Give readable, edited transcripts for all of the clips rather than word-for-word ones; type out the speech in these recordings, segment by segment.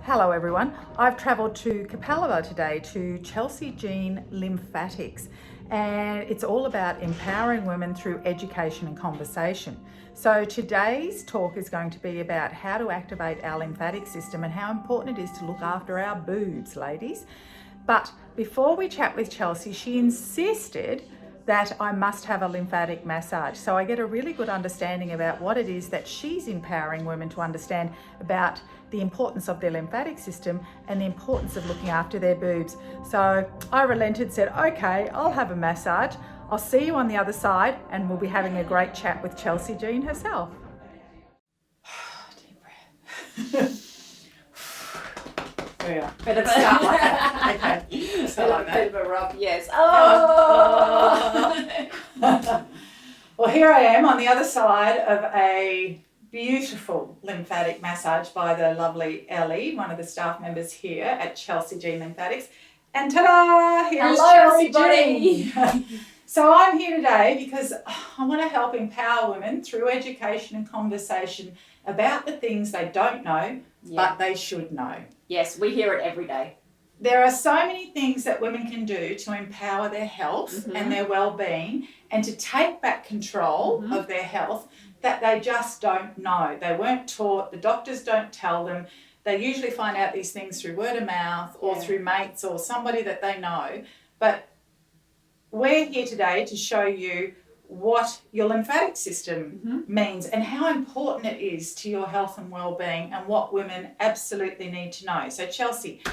Hello everyone, I've travelled to Capalaba today to Chelsea Jean Lymphatics, and it's all about empowering women through education and conversation. So today's talk is going to be about how to activate our lymphatic system and how important it is to look after our boobs, ladies. But before we chat with Chelsea, she insisted that I must have a lymphatic massage. So I get a really good understanding about what it is that she's empowering women to understand about the importance of their lymphatic system and the importance of looking after their boobs. So I relented, said, okay, I'll have a massage. I'll see you on the other side, and we'll be having a great chat with Chelsea Jean herself. Deep breath. There we are. Better start like that. Okay. Start like that. Bit of a rub, yes. Oh! Well, here I am on the other side of a beautiful lymphatic massage by the lovely Ellie, one of the staff members here at Chelsea Jean Lymphatics. And ta-da! Here's Hello, Chelsea Jean. So I'm here today because I want to help empower women through education and conversation about the things they don't know, but they should know. Yes, we hear it every day. There are so many things that women can do to empower their health and their well-being and to take back control of their health that they just don't know. They weren't taught, the doctors don't tell them. They usually find out these things through word of mouth or through mates or somebody that they know. But we're here today to show you what your lymphatic system means and how important it is to your health and well-being and what women absolutely need to know. So Chelsea,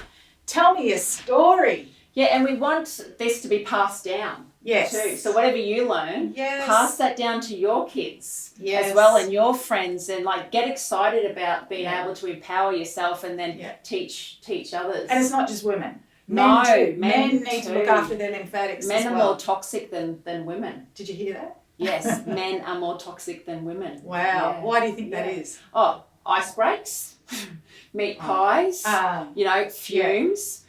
tell me a story. Yeah, and we want this to be passed down too. So whatever you learn, pass that down to your kids as well and your friends, and like get excited about being able to empower yourself and then teach others. And it's not just women. Men need to look after their lymphatics as well. Men are more toxic than women. Did you hear that? Yes, men are more toxic than women. Wow. Yeah. Why do you think that is? Oh, ice breaks, meat pies, fumes,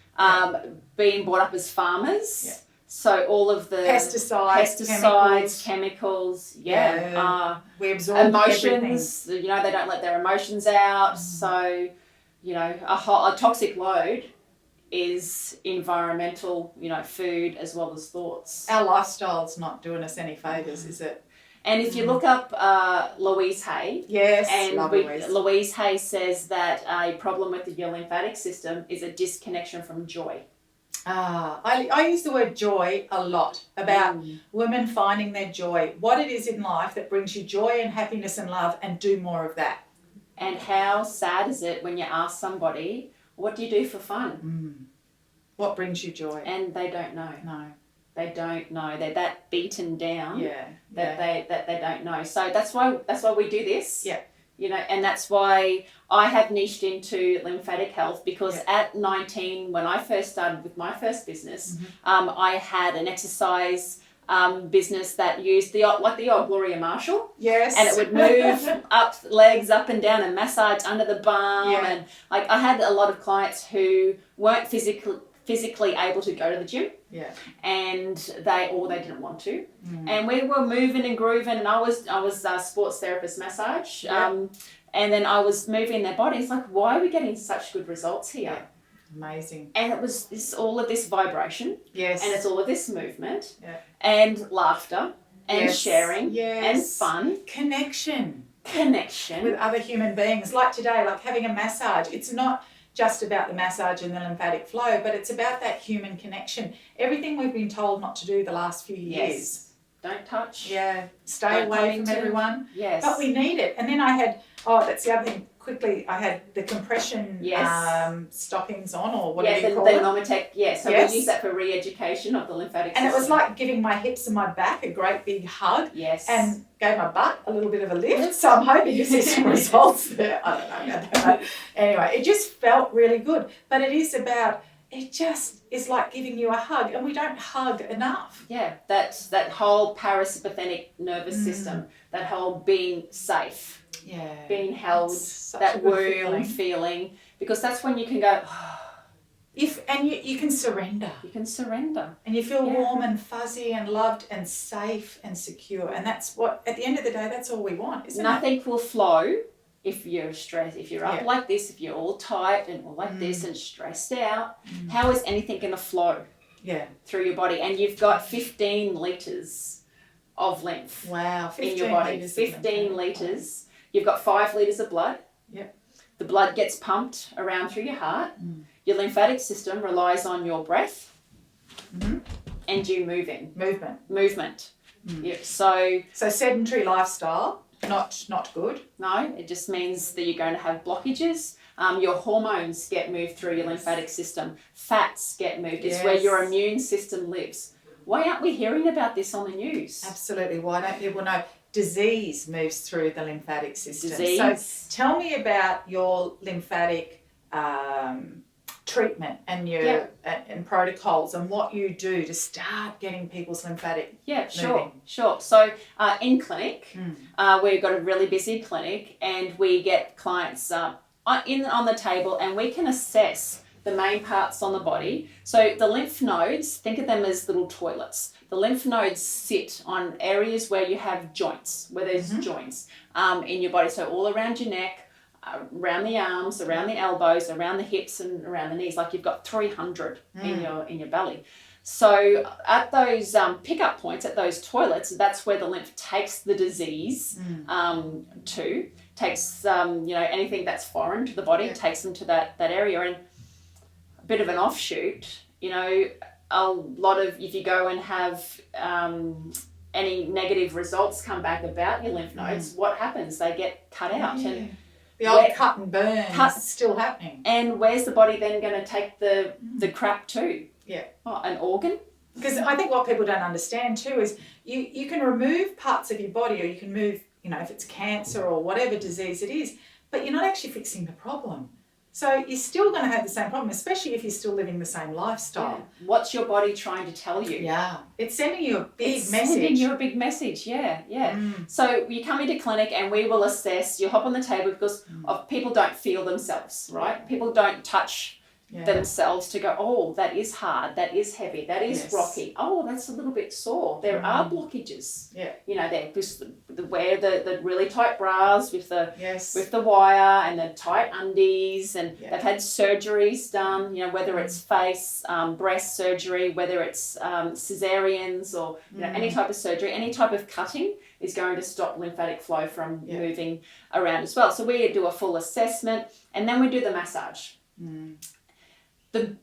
being brought up as farmers. Yeah. So all of the pesticides, chemicals, we absorb emotions. Everything. They don't let their emotions out. So, a toxic load is environmental, food as well as thoughts. Our lifestyle's not doing us any favours, is it? And if you look up Louise Hay, Louise Hay says that a problem with your lymphatic system is a disconnection from joy. I use the word joy a lot about women finding their joy, what it is in life that brings you joy and happiness and love, and do more of that. And how sad is it when you ask somebody, what do you do for fun? What brings you joy? And they don't know. No. They don't know. They're that beaten down that they don't know. So that's why we do this. Yeah. And that's why I have niched into lymphatic health, because at 19, when I first started with my first business, I had an exercise business that used the old Gloria Marshall. Yes. And it would move legs up and down and massage under the bum. Yeah. And I had a lot of clients who weren't physically able to go to the gym. Yeah. And they didn't want to. And we were moving and grooving, and I was a sports therapist massage. And then I was moving their bodies. Like, why are we getting such good results here? Yeah. Amazing. And it was all of this vibration. Yes. And it's all of this movement. Yeah. And laughter and sharing and fun. Connection with other human beings. Like today, like having a massage. It's not just about the massage and the lymphatic flow, but it's about that human connection. Everything we've been told not to do the last few years. Yes. Don't touch. Yeah. Stay away from everyone. Yes. But we need it. And then I had, that's the other thing, quickly, I had the compression stockings on, or whatever you call the it. Normatec, so we use that for re-education of the lymphatic system. And it was like giving my hips and my back a great big hug. Yes. And gave my butt a little bit of a lift. So I'm hoping to see some results there. I don't know. Anyway, it just felt really good. But it just is like giving you a hug, and we don't hug enough. Yeah, that whole parasympathetic nervous system, that whole being safe. Yeah. Being held, that womb feeling, because that's when you can go, you can surrender. You can surrender. And you feel warm and fuzzy and loved and safe and secure. And that's what, at the end of the day, that's all we want, isn't it? Nothing will flow if you're stressed, if you're up like this, if you're all tight and all like this and stressed out, how is anything going to flow through your body? And you've got 15 litres of lymph in your body. 15 litres. You've got 5 litres of blood. Yep. The blood gets pumped around through your heart. Your lymphatic system relies on your breath and you moving. Movement. Yeah. So sedentary lifestyle, not good. No, it just means that you're going to have blockages. Your hormones get moved through your lymphatic system. Fats get moved. It's where your immune system lives. Why aren't we hearing about this on the news? Absolutely. Why don't people know? Disease moves through the lymphatic system. Disease. So tell me about your lymphatic treatment and your and protocols and what you do to start getting people's lymphatic moving. Sure. So in clinic, we've got a really busy clinic and we get clients on the table and we can assess the main parts on the body. So the lymph nodes, think of them as little toilets. The lymph nodes sit on areas where you have joints, where there's joints in your body. So all around your neck, around the arms, around the elbows, around the hips and around the knees. Like you've got 300 in your belly. So at those pickup points, at those toilets, that's where the lymph takes the disease takes anything that's foreign to the body, takes them to that area. And a bit of an offshoot, a lot of, if you go and have any negative results come back about your lymph nodes, what happens? They get cut out. And the old cut and burn is still happening. And where's the body then going to take the crap to? Yeah. Oh, an organ? Because I think what people don't understand too is you can remove parts of your body, or you can move, if it's cancer or whatever disease it is, but you're not actually fixing the problem. So you're still going to have the same problem, especially if you're still living the same lifestyle. Yeah. What's your body trying to tell you? Yeah. It's sending you a big message. Sending you a big message, yeah. So you come into clinic and we will assess, you hop on the table because people don't feel themselves, right? People don't touch themselves to go, oh, that is hard, that is heavy, that is rocky. Oh, that's a little bit sore. There are blockages. Yeah. They're just wear the really tight bras with the wire and the tight undies, and they've had surgeries done, whether it's face, breast surgery, whether it's cesareans or any type of surgery, any type of cutting is going to stop lymphatic flow from moving around as well. So we do a full assessment and then we do the massage. The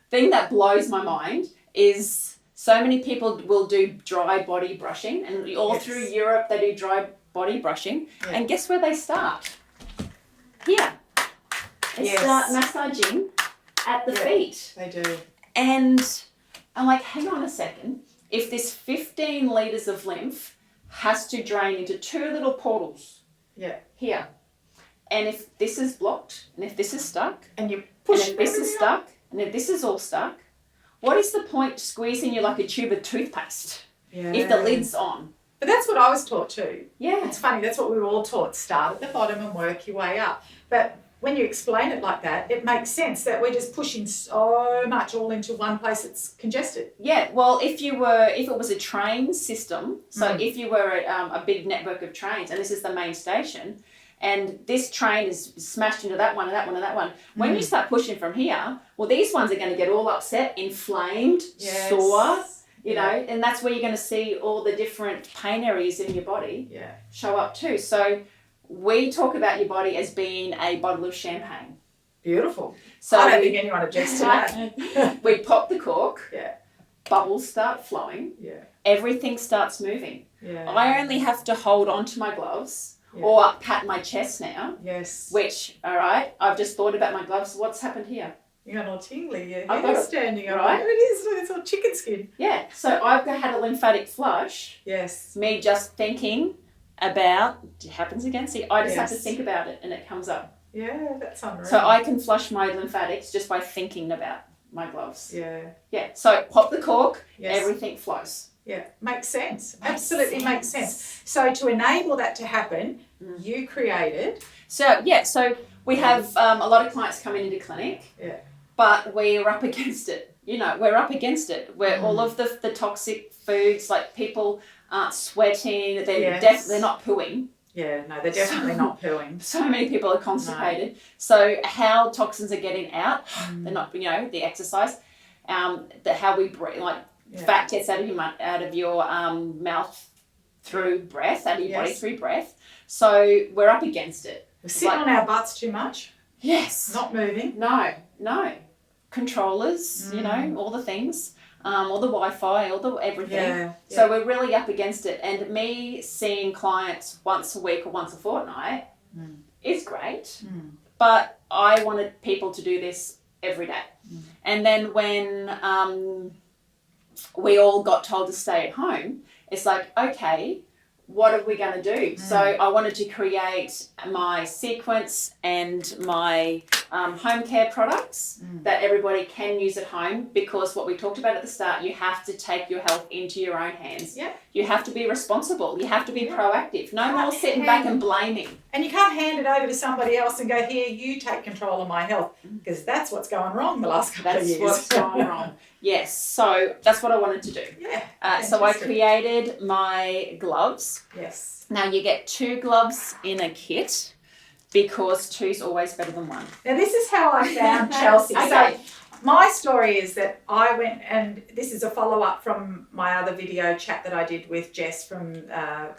thing that blows my mind is so many people will do dry body brushing, and all through Europe they do dry body brushing, and guess where they start? Here. They start massaging at the feet. They do. And I'm like, hang on a second. If this 15 litres of lymph has to drain into 2 little portals here, and if this is blocked, and if this is stuck, and if this is stuck, and if this is all stuck, what is the point squeezing you like a tube of toothpaste if the lid's on? But that's what I was taught too. Yeah. It's funny, that's what we were all taught. Start at the bottom and work your way up. But when you explain it like that, it makes sense that we're just pushing so much all into one place that's congested. Yeah, well, if it was a train system, so if you were a big network of trains, and this is the main station, and this train is smashed into that one and that one and that one. When you start pushing from here, well, these ones are going to get all upset, inflamed, sore, and that's where you're going to see all the different pain areas in your body show up too. So we talk about your body as being a bottle of champagne. Beautiful. So I don't think anyone objects to that. We pop the cork. Yeah. Bubbles start flowing. Yeah. Everything starts moving. Yeah. I only have to hold on to my gloves. Yeah. Or pat my chest now. Yes. Which, all right, I've just thought about my gloves. What's happened here? You got all tingly. Your hair's standing up. Right? It is. It's all chicken skin. Yeah. So I've had a lymphatic flush. Yes. Me just thinking about, it happens again. See, I just have to think about it and it comes up. Yeah, that's unreal. So I can flush my lymphatics just by thinking about my gloves. Yeah. Yeah. So pop the cork, everything flows. Yeah, makes sense. Absolutely makes sense. So to enable that to happen, you created... So we have a lot of clients coming into clinic, but we're up against it. We're up against it. Where all of the toxic foods, like people aren't sweating, they're not pooing. Yeah, no, they're definitely not pooing. So many people are constipated. No. So how toxins are getting out, they're not, the exercise, how we breathe, fat gets out of your mouth through breath, out of your body through breath. So we're up against it. We're sitting on our butts too much. Yes. Not moving. No. Controllers, all the things. All the Wi-Fi, all the everything. Yeah. So we're really up against it. And me seeing clients once a week or once a fortnight is great. But I wanted people to do this every day. And then when we all got told to stay at home, it's like, okay, what are we going to do? So I wanted to create my sequence and my home care products that everybody can use at home, because what we talked about at the start, you have to take your health into your own hands. Yeah. You have to be responsible. You have to be proactive. No more sitting back and blaming. And you can't hand it over to somebody else and go, here, you take control of my health, because that's what's going wrong the last couple of years. That's what's going wrong. Yes, so that's what I wanted to do. Yeah. So I created my gloves. Yes. Now you get 2 gloves in a kit, because 2's always better than 1. Now this is how I found Chelsea. Okay. So my story is that I went, and this is a follow-up from my other video chat that I did with Jess from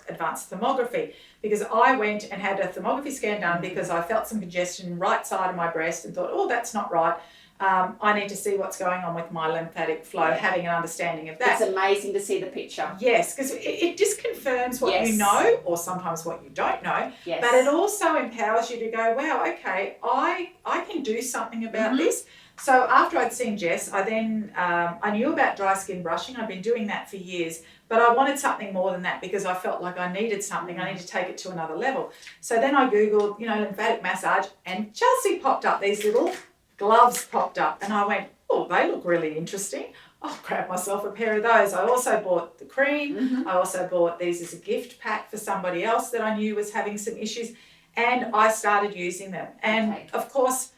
Advanced Thermography, because I went and had a thermography scan done because I felt some congestion right side of my breast and thought, oh, that's not right. I need to see what's going on with my lymphatic flow, having an understanding of that. It's amazing to see the picture. Yes, because it just confirms what you know, or sometimes what you don't know. Yes. But it also empowers you to go, wow, okay, I can do something about this. So after I'd seen Jess, I then, I knew about dry skin brushing. I've been doing that for years, but I wanted something more than that, because I felt like I needed something. I needed to take it to another level. So then I Googled, lymphatic massage, and Chelsea popped up, these little gloves popped up, and I went, oh, they look really interesting. I'll grab myself a pair of those. I also bought the cream. I also bought these as a gift pack for somebody else that I knew was having some issues, and I started using them. And of course,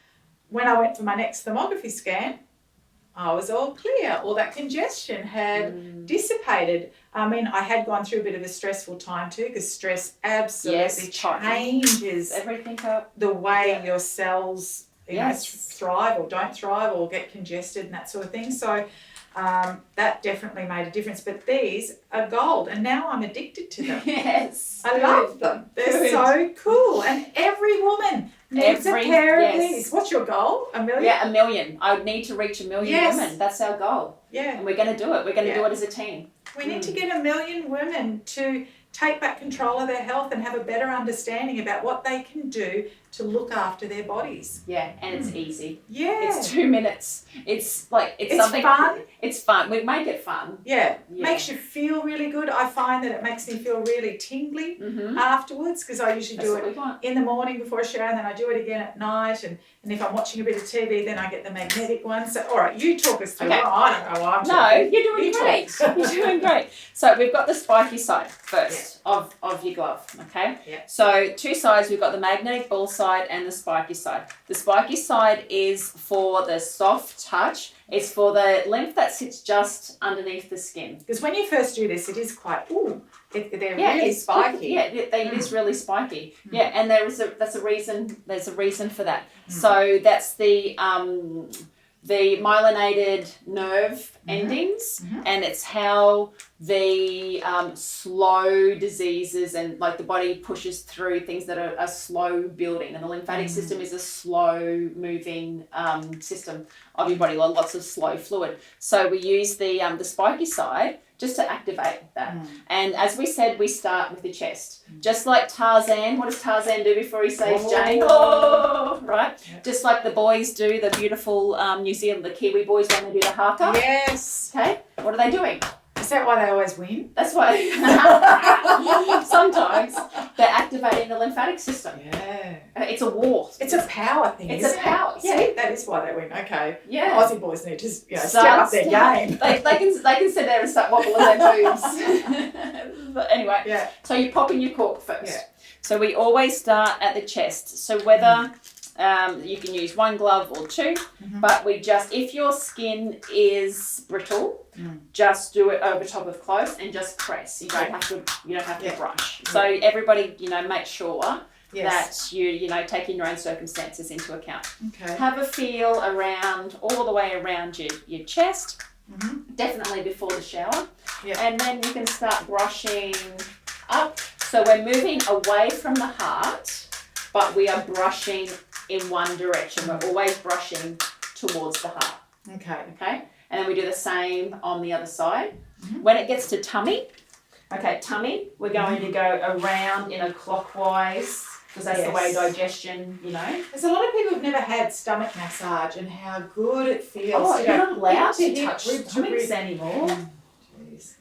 when I went for my next thermography scan, I was all clear. All that congestion had dissipated. I mean, I had gone through a bit of a stressful time too, because stress absolutely changes everything up. The way your cells thrive or don't thrive or get congested and that sort of thing. So that definitely made a difference. But these are gold, and now I'm addicted to them. Yes. I love them. They're so cool. And every woman needs a pair of these. What's your goal? 1 million? Yeah, 1 million. I need to reach 1 million women. That's our goal. Yeah. And we're going to do it. We're going to do it as a team. We need to get 1 million women to take back control of their health and have a better understanding about what they can do to look after their bodies. Yeah, and it's easy. Yeah. It's 2 minutes. It's something fun. It's fun. We make it fun. Yeah. Makes you feel really good. I find that it makes me feel really tingly afterwards, because I usually do it in the morning before a shower, and then I do it again at night, and if I'm watching a bit of TV, then I get the magnetic one. So, all right, you talk us through it. I don't know why I'm talking. No, you're doing great. You're doing great. So we've got the spiky side first of your glove, okay? Yeah. So 2 sides, we've got the magnetic ball side and the spiky side. The spiky side is for the soft touch. It's for the lymph that sits just underneath the skin. Because when you first do this, it is quite, they're really spiky. Yeah, it is really spiky. Yeah, and there's a reason for that. So that's the myelinated nerve endings, and it's how the slow diseases and like the body pushes through things that are slow building, and the lymphatic system is a slow moving system of your body, lots of slow fluid. So we use the spiky side just to activate that. And as we said, we start with the chest. Just like Tarzan, what does Tarzan do before he saves Jane? Oh, right? Yeah. Just like the boys do, the beautiful New Zealand, the Kiwi boys when they do the haka. Yes. Okay, what are they doing? Is that why they always win? That's why. Sometimes they're activating the lymphatic system. Yeah. It's a war. It's a power thing. It's a power. Yeah, see, that is why they win. Okay. Yeah. Aussie boys need to step up their game. They can sit there and start wobbling their boobs. But anyway. Yeah. So you pop in your cork first. Yeah. So we always start at the chest. So whether You can use one glove or two, but if your skin is brittle, just do it over top of clothes and just press. You don't have to brush. So everybody, make sure that you taking your own circumstances into account. Okay. Have a feel around all the way around your chest, definitely before the shower, and then you can start brushing up. So we're moving away from the heart, but we are brushing in one direction. We're always brushing towards the heart. Okay. And then we do the same on the other side. When it gets to tummy, we're going to go around in a clockwise, because that's the way digestion, There's a lot of people who've never had stomach massage and how good it feels. Oh, you're not allowed to touch stomachs anymore.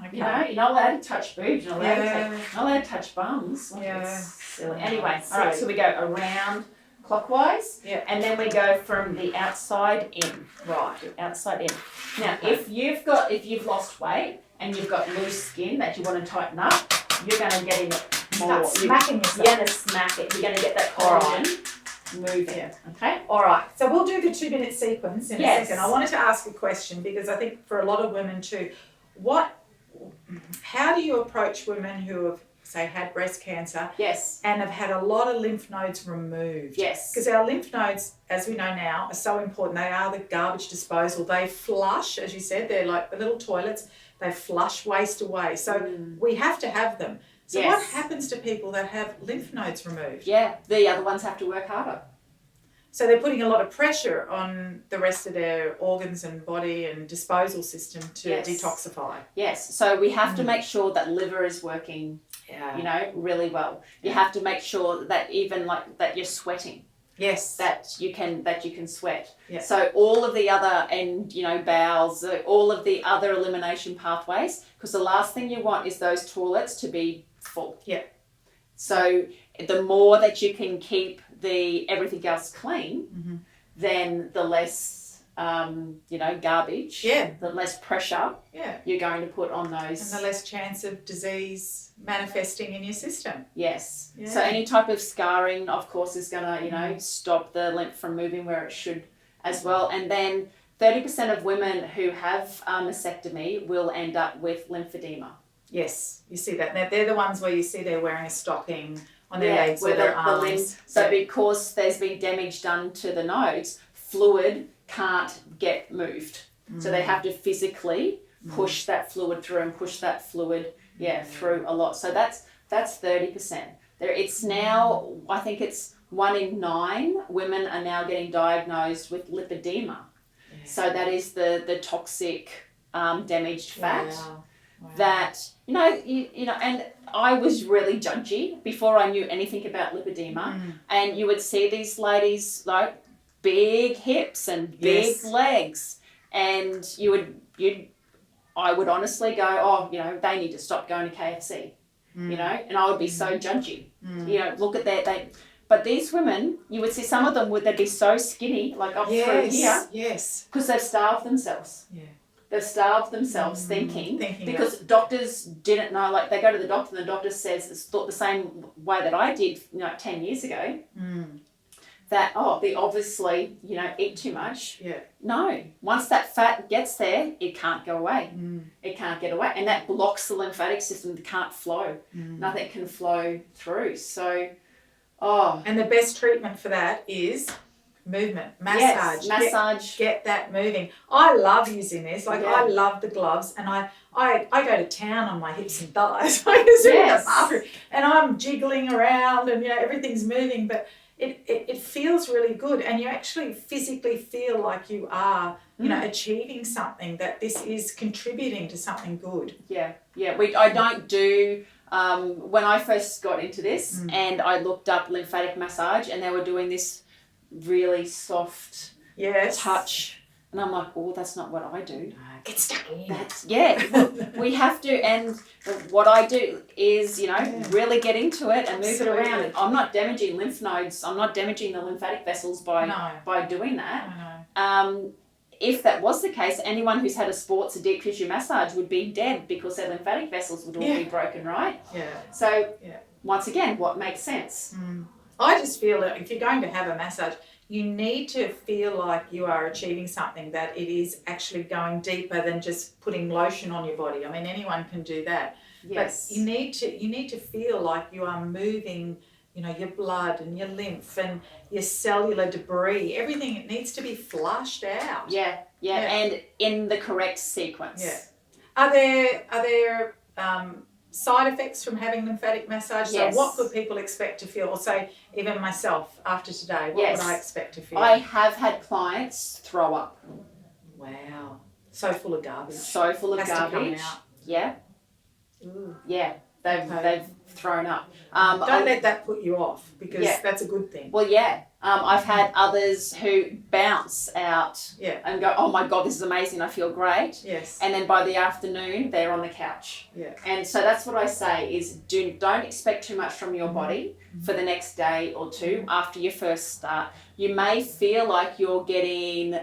Okay. You're not allowed to touch boobs. You're not allowed to touch bums. It's silly. Anyway, all right. So we go around clockwise, and then we go from the outside in. Right, outside in. Now, if you've lost weight and you've got loose skin that you want to tighten up, you're going to get in it more. Smacking yourself. You're going to smack it. You're going to get that collagen moving. Okay. All right. So we'll do the 2-minute sequence in a second. I wanted to ask a question because I think for a lot of women too, how do you approach women who have, say, had breast cancer and have had a lot of lymph nodes removed? Yes. Because our lymph nodes, as we know now, are so important. They are the garbage disposal. They flush, as you said, they're like the little toilets. They flush waste away. So we have to have them. So what happens to people that have lymph nodes removed? Yeah, the other ones have to work harder. So they're putting a lot of pressure on the rest of their organs and body and disposal system to detoxify. Yes. So we have to make sure that liver is working, really well. You have to make sure that even that you're sweating. Yes. That you can sweat. Yeah. So all of the other bowels, all of the other elimination pathways, because the last thing you want is those toilets to be full. Yeah. So the more that you can keep everything else clean, then the less garbage, the less pressure you're going to put on those. And the less chance of disease manifesting in your system. Yes. Yeah. So any type of scarring, of course, is going to, stop the lymph from moving where it should as well. And then 30% of women who have mastectomy will end up with lymphedema. Yes, you see that. They're the ones where you see they're wearing a stocking on their legs or their arms. So because there's been damage done to the nodes, fluid can't get moved. So they have to physically push that fluid through and push that fluid through a lot. So that's 30%. It's now, I think it's 1 in 9 women are now getting diagnosed with lipedema. Yeah. So that is the toxic damaged fat. Wow. That and I was really judgy before I knew anything about lipedema, and you would see these ladies like big hips and big legs, and I would honestly go, they need to stop going to KFC, and I would be so judgy, look at that. But these women, you would see some of them they'd be so skinny, like up through here, because they've starved themselves. Yeah. They've starved themselves thinking because doctors didn't know, like they go to the doctor and the doctor says it's thought the same way that I did 10 years ago, that, they obviously, eat too much. Yeah. No, once that fat gets there, it can't go away. It can't get away. And that blocks the lymphatic system. It can't flow. Nothing can flow through. So, And the best treatment for that is movement, massage. Yes, massage. Get that moving. I love using this. I love the gloves, and I go to town on my hips and thighs. I use it in the bathroom, and I'm jiggling around, and everything's moving. But it feels really good, and you actually physically feel like you are, achieving something. That this is contributing to something good. Yeah. I don't do. When I first got into this, and I looked up lymphatic massage, and they were doing this really soft touch, and I'm like, that's not what I do. Get stuck in. We have to, and what I do is really get into it and move it around. I'm not damaging lymph nodes. I'm not damaging the lymphatic vessels by doing that. If that was the case, anyone who's had a sports or deep tissue massage would be dead because their lymphatic vessels would all be broken, right? So once again, what makes sense? I just feel that if you're going to have a massage, you need to feel like you are achieving something, that it is actually going deeper than just putting lotion on your body. I mean, anyone can do that. Yes. But you need to feel like you are moving, your blood and your lymph and your cellular debris. Everything, it needs to be flushed out. Yeah. And in the correct sequence. Yeah. Are there side effects from having lymphatic massage? Yes. So what could people expect to feel? Or say, even myself, after today, what would I expect to feel? I have had clients throw up. Wow. So full of garbage. So full of Has garbage. To come out. Yeah. Ooh. Yeah. They've thrown up. Don't let that put you off, because that's a good thing. Well, yeah. I've had others who bounce out and go, oh my God, this is amazing, I feel great. Yes. And then by the afternoon, they're on the couch. Yeah. And so that's what I say is don't expect too much from your body for the next day or two after your first start. You may feel like you're getting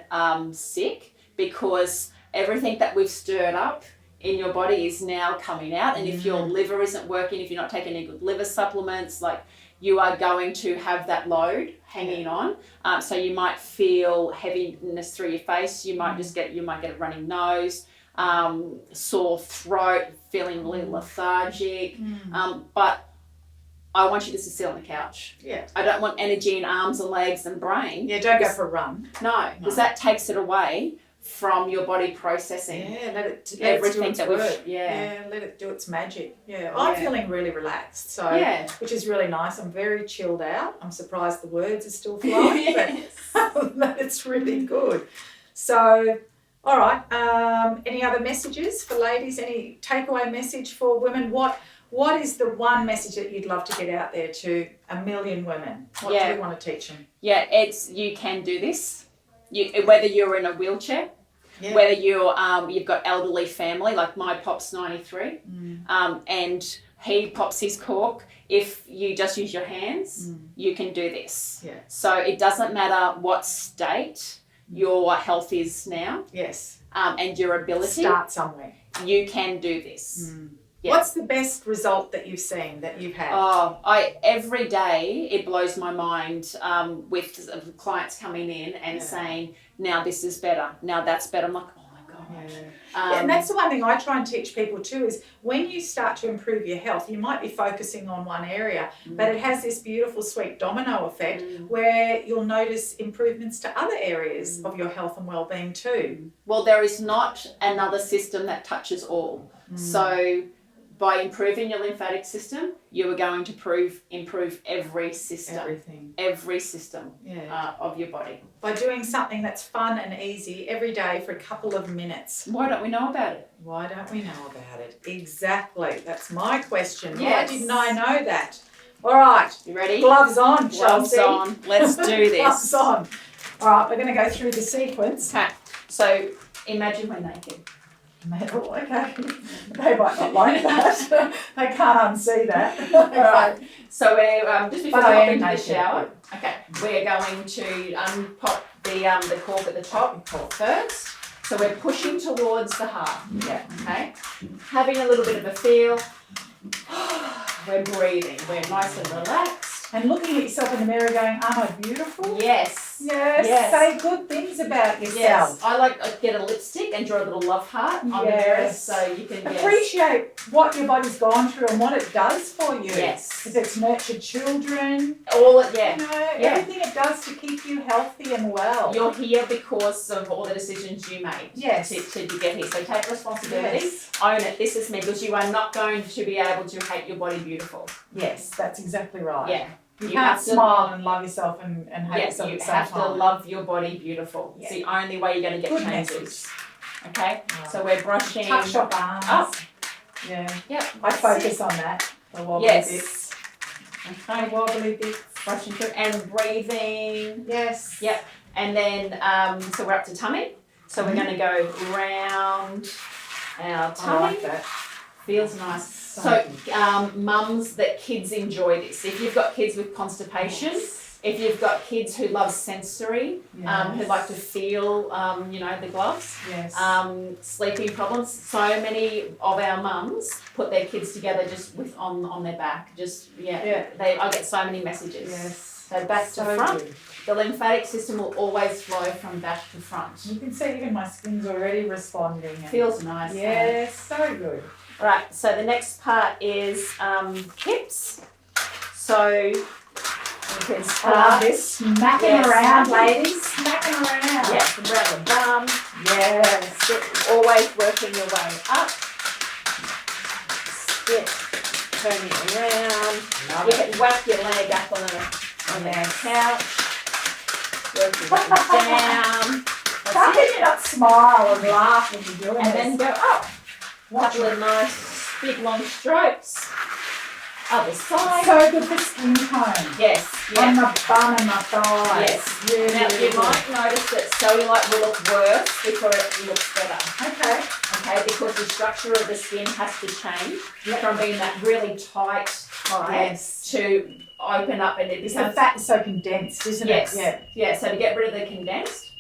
sick because everything that we've stirred up in your body is now coming out. And if your liver isn't working, if you're not taking any good liver supplements, like, you are going to have that load hanging on. So you might feel heaviness through your face. You might get a running nose, sore throat, feeling a little lethargic. But I want you just to sit on the couch. Yeah. I don't want energy in arms and legs and brain. Yeah, don't go for a run. No, because that takes it away from your body processing. Yeah, let it everything do its work. Yeah, let it do its magic. Yeah, I'm feeling really relaxed, so which is really nice. I'm very chilled out. I'm surprised the words are still flowing, but it's really good. So, all right. Any other messages for ladies? Any takeaway message for women? What is the one message that you'd love to get out there to a million women? What do we want to teach them? Yeah, it's you can do this. Whether you're in a wheelchair, whether you've got elderly family, like my pop's 93, and he pops his cork. If you just use your hands, you can do this. Yeah. So it doesn't matter what state your health is now. Yes. And your ability. Start somewhere. You can do this. Yeah. What's the best result that you've seen, that you've had? Every day it blows my mind with clients coming in and saying, now this is better, now that's better. I'm like, oh my God. And that's the one thing I try and teach people too, is when you start to improve your health, you might be focusing on one area, but it has this beautiful sweet domino effect where you'll notice improvements to other areas of your health and well-being too. Well, there is not another system that touches all. So by improving your lymphatic system, you are going to improve every system. Every system of your body. By doing something that's fun and easy every day for a couple of minutes. Why don't we know about it? Why don't we know about it? Exactly. That's my question. Yes. Why didn't I know that? All right. You ready? Gloves on, Chelsea. Gloves on. Let's do this. Gloves on. All right, we're going to go through the sequence. Okay. So imagine we're naked. Oh, okay. They might not like that. They can't unsee that. All right. So we're just before we hop into the shower. Okay. We're going to unpop the cork at the top first. So we're pushing towards the heart. Yeah. Okay. Having a little bit of a feel. We're breathing. We're nice and relaxed. And looking at yourself in the mirror going, am I beautiful? Yes. Yes. Say good things about yourself. Yes. I like to get a lipstick and draw a little love heart on the mirror so you can appreciate what your body's gone through and what it does for you. Yes. If it's nurtured children. Everything it does to keep you healthy and well. You're here because of all the decisions you made to get here. So take responsibility. Yes. Own it. This is me, because you are not going to be able to hate your body beautiful. Yes, that's exactly right. Yeah. You can't smile and love yourself and hate yourself at the same time. You have to love your body beautiful. Yeah. It's the only way you're going to get changes. Okay? Right. So we're brushing touch your arms. Up. Yeah. Yep. I focus on that. The wobbly bits. Okay. The wobbly bits. Brushing through and breathing. Yes. Yep. And then, so we're up to tummy. So we're going to go round our tummy. I like that. Feels nice. So mums, that kids enjoy this. If you've got kids with constipation, if you've got kids who love sensory, who like to feel, the gloves, sleeping problems. So many of our mums put their kids together just on their back. I get so many messages. Yes. So back to front. Good. the lymphatic system will always flow from back to front. You can see even my skin's already responding. Feels nice. Yes, so good. Right, so the next part is hips. So you can start this smacking around, ladies. Smacking around. Yes, around the bum. Yes. Always working your way up. Sit, turn it around. You can whack your leg up on the couch. Working it down. How can you not smile and laugh when you're doing and this? then go up. Couple of nice big long strokes. Other side. So good for skin tone. Yes. On my bum and my thighs. Yes. Really, now really you might notice that cellulite will look worse before it looks better. Okay. Okay, because the structure of the skin has to change from being that really tight to open up and it becomes... The fat is so condensed, isn't it? Yeah, so to get rid of the condensed,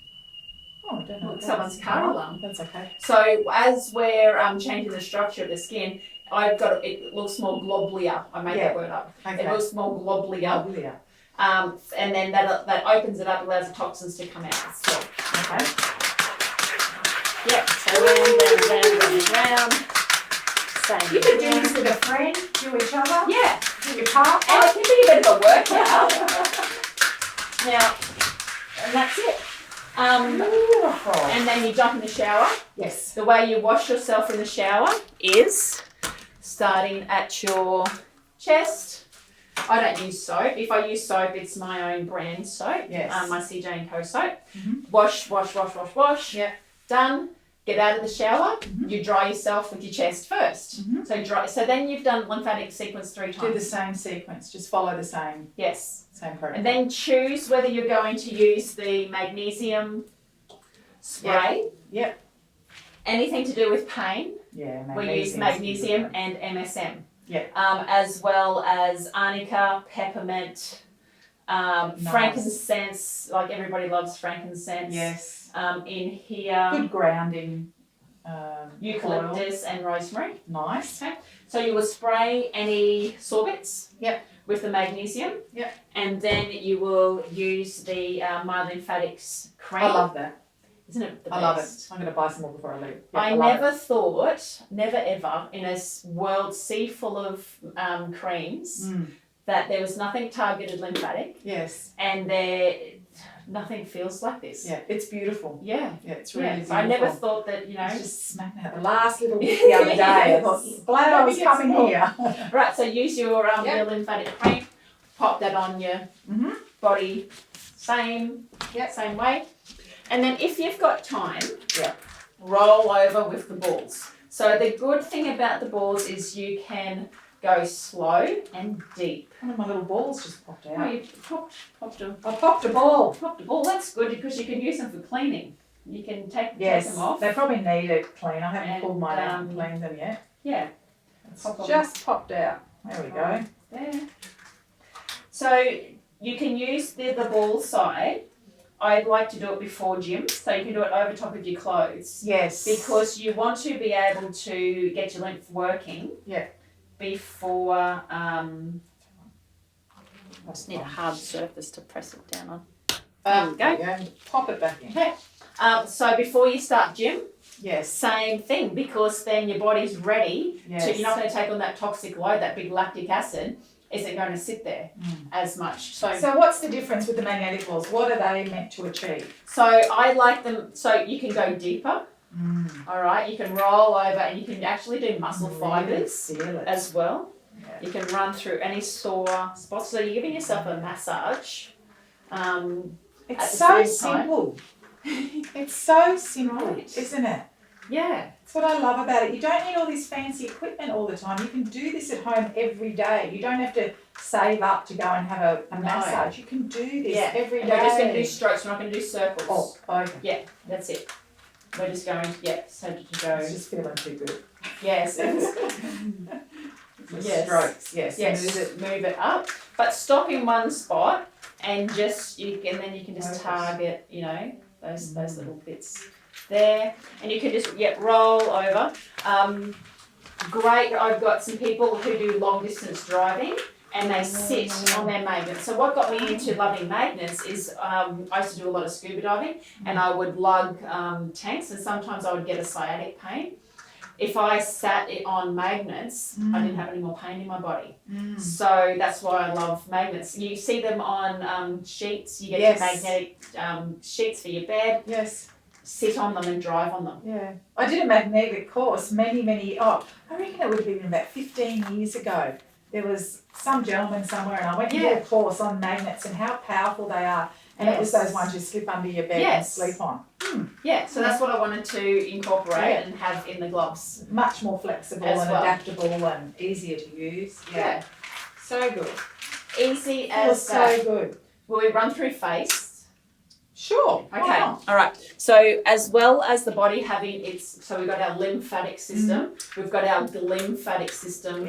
I don't know. Someone's car alarm. That's okay. So as we're changing the structure of the skin, it looks more globular. I made that word up. Okay. It looks more globular. And then that opens it up, allows the toxins to come out as well. Okay. Yep. So round. Same. You can do this with a friend, do each other. Yeah. Do your partner. And it can be a bit of a workout. Now, and that's it. Beautiful. And then you jump in the shower. Yes. The way you wash yourself in the shower is starting at your chest. I don't use soap. If I use soap, it's my own brand soap. Yes. My CJ & Co soap. Mm-hmm. Wash. Yeah. Done. Get out of the shower. Mm-hmm. You dry yourself with your chest first. Mm-hmm. So then you've done lymphatic sequence 3 times. Do the same sequence. Just follow the same. Yes. Same program. And then choose whether you're going to use the magnesium spray. Yep. Anything to do with pain. Yeah. We use magnesium and MSM. Yeah. As well as arnica, peppermint, frankincense. Like everybody loves frankincense. Yes. In here. Good grounding. Eucalyptus oil. and rosemary. Nice. Okay. So you will spray any sorbets. Yep. With the magnesium. Yep. And then you will use the myelymphatics cream. I love that. Isn't it the best? I love it. I'm going to buy some more before I leave. Yep, I never thought, never ever, in a world sea full of creams, that there was nothing targeted lymphatic. Yes. And nothing feels like this. Yeah, it's beautiful. Yeah. Yeah, it's really beautiful. I never thought that, It's just smacking out the last little bit the other day. I thought, glad I was coming here. Right, so use your lymphatic cream, pop that on your body, same way. And then if you've got time, roll over with the balls. So the good thing about the balls is you can go slow and deep. One of my little balls just popped out. Oh, you popped a... I popped a ball. Popped a ball. That's good because you can use them for cleaning. You can take them off. They probably need it clean. I haven't pulled mine out and cleaned them yet. Yeah. It's just popped out. There we go. There. So you can use the ball side. I'd like to do it before gym, so you can do it over top of your clothes. Yes. Because you want to be able to get your lymph working. Yeah. Before, I just need a hard surface to press it down on. There we go. Pop it back in. Okay. So before you start gym, yes, same thing, because then your body's ready. Yes. So you're not going to take on that toxic load, that big lactic acid isn't going to sit there as much. So what's the difference with the magnetic balls? What are they meant to achieve? So I like them, so you can go deeper. All right, you can roll over and you can actually do muscle fibers as well. Yeah. You can run through any sore spots. So you're giving yourself a massage. It's so simple. It's so simple, isn't it? Yeah. That's what I love about it. You don't need all this fancy equipment all the time. You can do this at home every day. You don't have to save up to go and have a massage. You can do this every day. We're just going to do strokes. We're not going to do circles. Oh, okay. Yeah, that's it. We're just going, so to go. It's just feeling too good. Yes. Strokes, yes. Move it up. But stop in one spot and then you can just target, those little bits there. And you can just, roll over. Great, I've got some people who do long distance driving and they sit on their magnets. So what got me into loving magnets is I used to do a lot of scuba diving, and I would lug tanks, and sometimes I would get a sciatic pain. If I sat it on magnets, I didn't have any more pain in my body. So that's why I love magnets. You see them on sheets. You get your magnetic sheets for your bed. Yes. Sit on them and drive on them. Yeah. I did a magnetic course I reckon it would have been about 15 years ago. There was some gentleman somewhere, and I went to do a course on magnets and how powerful they are. And it was those ones you slip under your bed and sleep on. Yeah, so that's what I wanted to incorporate and have in the gloves. Much more flexible and adaptable and easier to use. Yeah. So good. Easy as that. So good. Will we run through face? Sure. Okay. All right. So as well as the body having so we've got our lymphatic system, we've got our glymphatic system,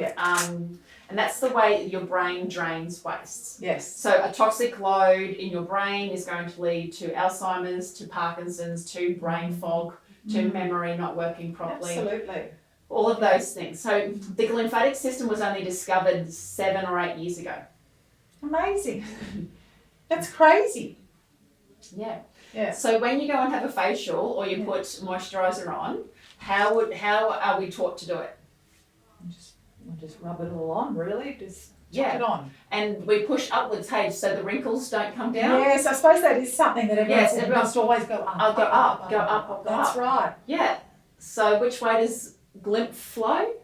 and that's the way your brain drains waste. Yes. So a toxic load in your brain is going to lead to Alzheimer's, to Parkinson's, to brain fog, to memory not working properly. Absolutely. All of those things. So the glymphatic system was only discovered 7 or 8 years ago. Amazing. That's crazy. Yeah. Yeah. So when you go and have a facial or you put moisturiser on, how are we taught to do it? We'll just rub it all on, really. Just chuck it on. And we push upwards, so the wrinkles don't come down. Yes, I suppose that is something that everyone must always go up. I'll go up, go up. That's right. Yeah. So which way does glymph flow?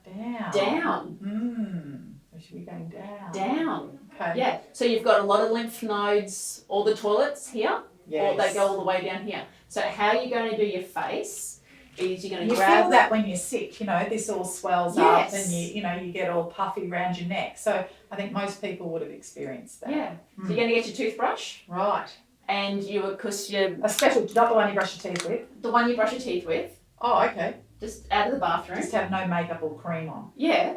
Down. Down. We should be going down. Down. Okay. Yeah. So you've got a lot of lymph nodes, all the toilets here, or they go all the way down here. So how are you going to do your face? Is you're going to grab feel that when you're sick, this all swells up and you get all puffy around your neck. So I think most people would have experienced that. Yeah. So you're going to get your toothbrush. Right. And because you're... A special, not the one you brush your teeth with. The one you brush your teeth with. Oh, okay. Just out of the bathroom. Just have no makeup or cream on. Yeah.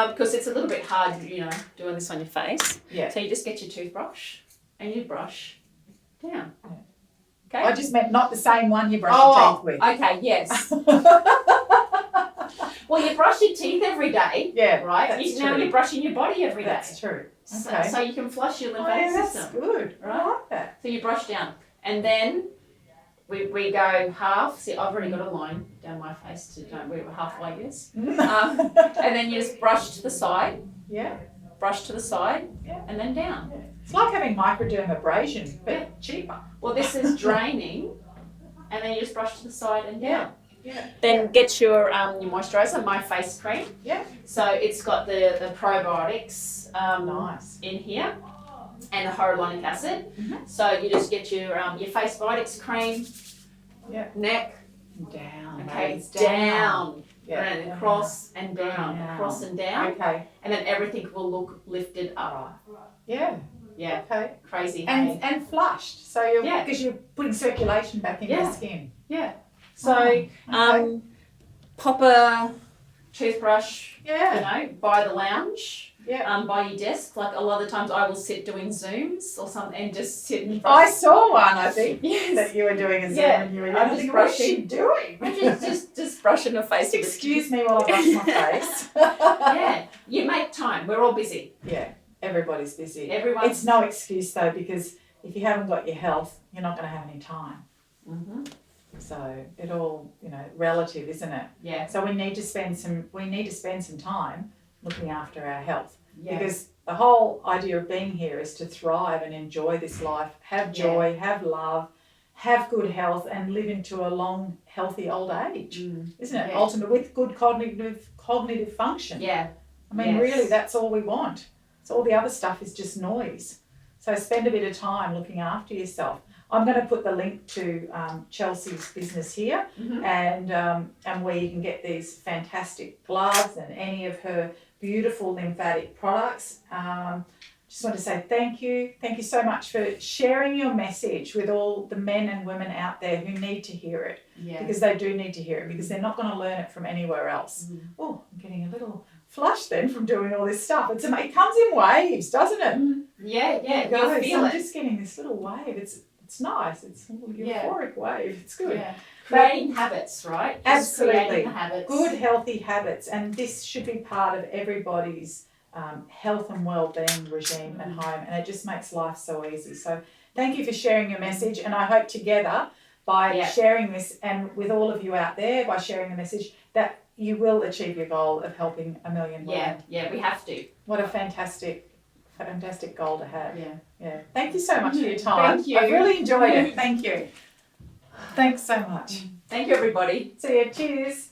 Because it's a little bit hard, doing this on your face. Yeah. So you just get your toothbrush and you brush down. Yeah. Okay. I just meant not the same one you brush your teeth with. Okay, yes. Well, you brush your teeth every day. Yeah. Right? Now you're brushing your body every day. That's true. Okay. So you can flush your lymphatic system. That's good. Right? I like that. So you brush down. And then we go half. See, I've already got a line down my face. We're halfway, yes. And then you just brush to the side. Yeah. Brush to the side. Yeah. And then down. Yeah. It's like having microdermabrasion, but cheaper. Well, this is draining, and then you just brush to the side and down. Yeah. Then get your moisturiser, my face cream. Yeah. So it's got the probiotics nice in here, and the hyaluronic acid. So you just get your face Vitex cream. Yeah. Neck. Down. Okay. Down. Yeah. And across and down. Across and down. Okay. And then everything will look lifted up. Yeah. Yeah. Okay. Crazy. And flushed. So because you're putting circulation back into the skin. Yeah. So pop a toothbrush. Yeah. By the lounge. Yeah. By your desk. Like a lot of the times I will sit doing Zooms or something and just sit and brush. I saw one, I think. Yes. That you were doing a Zoom and you were I'm just what brushing. is she doing? I'm just brushing her face. Excuse me while I brush my face. Yeah. You make time. We're all busy. Yeah. Everybody's busy. Everyone's... It's no excuse though, because if you haven't got your health, you're not going to have any time. So it all, relative, isn't it? Yeah. So we need to spend some time looking after our health. Yeah. Because the whole idea of being here is to thrive and enjoy this life, have joy, have love, have good health, and live into a long, healthy old age, isn't it? Ultimately, with good cognitive function. Yeah. I mean, really, that's all we want. So all the other stuff is just noise. So spend a bit of time looking after yourself. I'm going to put the link to Chelsea's business here, and where you can get these fantastic gloves and any of her beautiful lymphatic products. Just want to say thank you. Thank you so much for sharing your message with all the men and women out there who need to hear it. Yeah. Because they do need to hear it, because they're not going to learn it from anywhere else. Oh, I'm getting a little flush then from doing all this stuff. It comes in waves, doesn't it? Yeah, Guys, feel I'm just getting this little wave. It's nice. It's a little euphoric wave. It's good. Yeah. Creating habits, right? Absolutely. Creating habits. Good, healthy habits. And this should be part of everybody's health and well-being regime at home, and it just makes life so easy. So thank you for sharing your message, and I hope together by sharing this, and with all of you out there, by sharing the message, that you will achieve your goal of helping 1 million women. Yeah, we have to. What a fantastic goal to have. Yeah. Thank you so much for your time. Thank you. I really enjoyed it. Thank you. Thanks so much. Thank you, everybody. See you. Cheers.